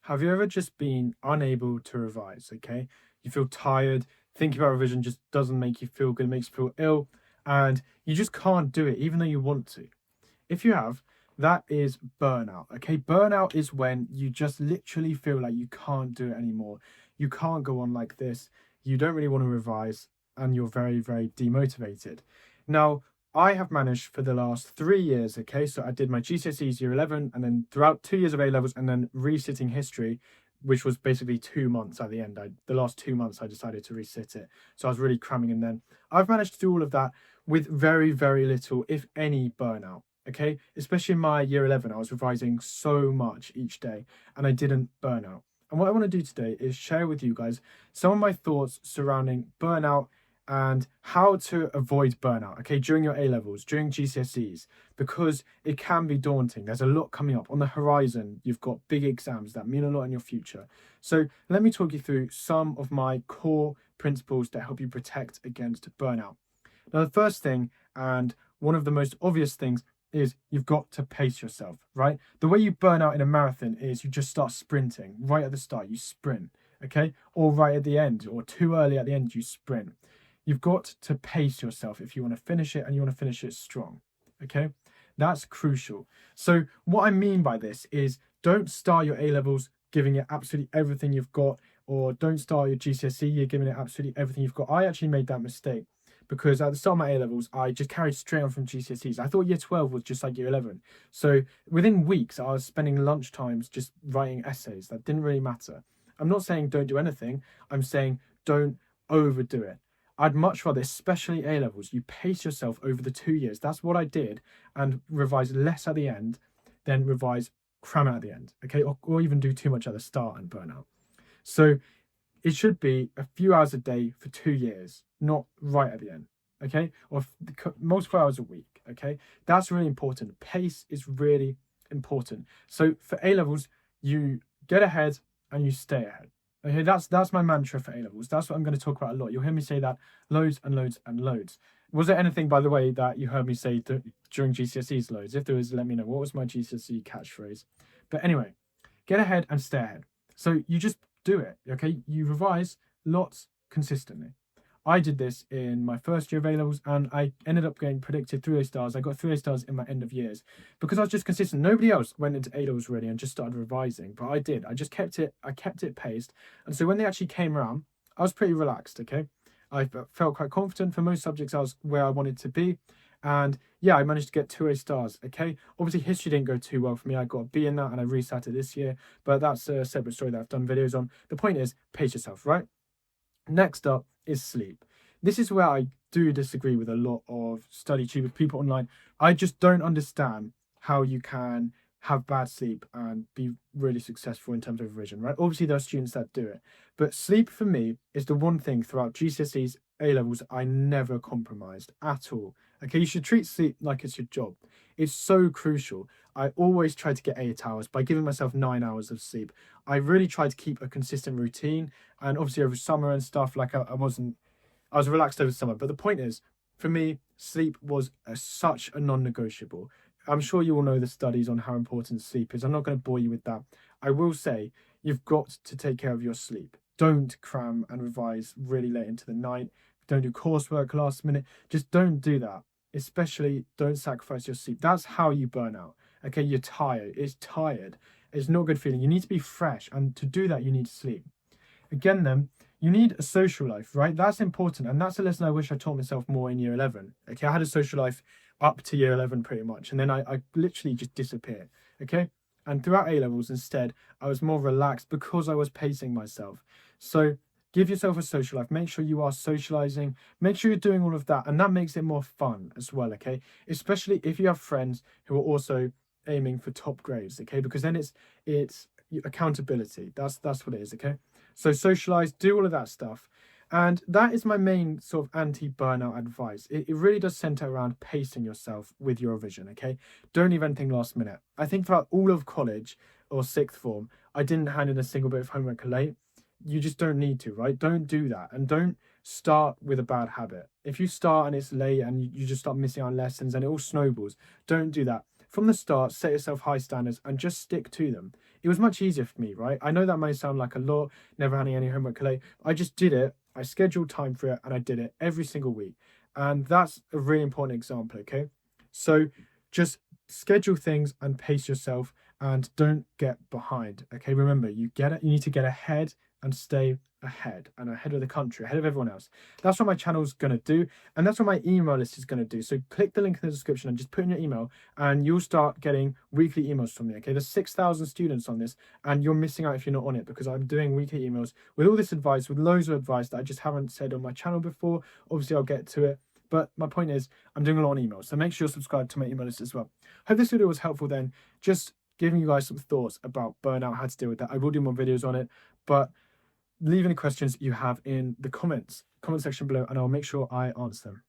have you ever just been unable to revise, okay? You feel tired, thinking about revision just doesn't make you feel good, it makes you feel ill, and you just can't do it even though you want to. If you have, that is burnout, okay? Burnout is when you just literally feel like you can't do it anymore. You can't go on like this. You don't really want to revise, and you're very, very demotivated. Now, I have managed for the last 3 years, okay? So I did my GCSEs year 11, and then throughout 2 years of A-levels, and then resitting history, which was basically 2 months at the end. The last 2 months, I decided to resit it. So I was really cramming in then. I've managed to do all of that with very, very little, if any, burnout. Okay, especially in my year 11, I was revising so much each day and I didn't burn out. And what I want to do today is share with you guys some of my thoughts surrounding burnout and how to avoid burnout, okay, during your A-levels, during GCSEs, because it can be daunting. There's a lot coming up on the horizon. You've got big exams that mean a lot in your future. So let me talk you through some of my core principles that help you protect against burnout. Now, the first thing, and one of the most obvious things, is you've got to pace yourself, right? The way you burn out in a marathon is you just start sprinting right at the start, you sprint, okay? Or right at the end, or too early at the end, you sprint. You've got to pace yourself if you want to finish it and you want to finish it strong, okay? That's crucial. So what I mean by this is don't start your A-levels giving it absolutely everything you've got, or don't start your GCSE year giving it absolutely everything you've got. I actually made that mistake, because at the start of my A-levels, I just carried straight on from GCSEs. I thought year 12 was just like year 11. So within weeks, I was spending lunchtimes just writing essays. That didn't really matter. I'm not saying don't do anything. I'm saying don't overdo it. I'd much rather, especially A-levels, you pace yourself over the 2 years. That's what I did, and revise less at the end than revise cram at the end, okay? Or even do too much at the start and burn out. So it should be a few hours a day for 2 years, not right at the end, okay? Or multiple hours a week, okay? That's really important. Pace is really important. So for A-levels, you get ahead and you stay ahead. Okay, that's my mantra for A-levels. That's what I'm going to talk about a lot. You'll hear me say that loads and loads and loads. Was there anything, by the way, that you heard me say during GCSEs loads? If there was, let me know. What was my GCSE catchphrase? But anyway, get ahead and stay ahead. So you just do it, okay? You revise lots consistently. I did this in my first year of A-levels and I ended up getting predicted 3 A stars. I got 3 A stars in my end of years because I was just consistent. Nobody else went into A-levels really and just started revising, but I did. I just kept it paced. And so when they actually came around, I was pretty relaxed, okay? I felt quite confident. For most subjects, I was where I wanted to be. And yeah, I managed to get 2 A stars, okay? Obviously, history didn't go too well for me. I got a B in that and I resat it this year, but that's a separate story that I've done videos on. The point is, pace yourself, right? Next up is sleep. This is where I do disagree with a lot of study tube people online. I just don't understand how you can have bad sleep and be really successful in terms of revision, right? Obviously, there are students that do it, but sleep for me is the one thing throughout GCSEs, A-levels, I never compromised at all. Okay, you should treat sleep like it's your job. It's so crucial. I always try to get 8 hours by giving myself 9 hours of sleep. I really try to keep a consistent routine, and obviously over summer and stuff, like I was relaxed over summer. But the point is, for me, sleep was such a non-negotiable. I'm sure you all know the studies on how important sleep is. I'm not going to bore you with that. I will say you've got to take care of your sleep. Don't cram and revise really late into the night. Don't do coursework last minute. Just don't do that. Especially don't sacrifice your sleep. That's how you burn out. Okay, you're tired. It's tired. It's not a good feeling. You need to be fresh. And to do that, you need to sleep. Again, then, you need a social life, right? That's important. And that's a lesson I wish I taught myself more in year 11. Okay, I had a social life up to year 11 pretty much. And then I literally just disappeared. Okay. And throughout A-levels, instead, I was more relaxed because I was pacing myself. So give yourself a social life. Make sure you are socializing. Make sure you're doing all of that. And that makes it more fun as well, okay? Especially if you have friends who are also aiming for top grades, okay? Because then it's accountability. That's what it is, okay? So socialize, do all of that stuff. And that is my main sort of anti-burnout advice. It really does center around pacing yourself with your revision, okay? Don't leave anything last minute. I think throughout all of college or sixth form, I didn't hand in a single bit of homework late. You just don't need to, right? Don't do that. And don't start with a bad habit. If you start and it's late and you just start missing out on lessons and it all snowballs, don't do that. From the start, set yourself high standards and just stick to them. it was much easier for me, right? I know that may sound like a lot, never having any homework late. I just did it. I scheduled time for it and I did it every single week. And that's a really important example, okay? So just schedule things and pace yourself and don't get behind, okay? Remember, you need to get ahead and stay ahead and ahead of the country, ahead of everyone else. That's what my channel's going to do, and that's what my email list is going to do. So click the link in the description and just put in your email and you'll start getting weekly emails from me, okay? There's 6,000 students on this and you're missing out if you're not on it, because I'm doing weekly emails with all this advice, with loads of advice that I just haven't said on my channel before. Obviously, I'll get to it. But my point is, I'm doing a lot on emails, so make sure you're subscribed to my email list as well. Hope this video was helpful then. Just giving you guys some thoughts about burnout, how to deal with that. I will do more videos on it, but leave any questions you have in the comment section below and I'll make sure I answer them.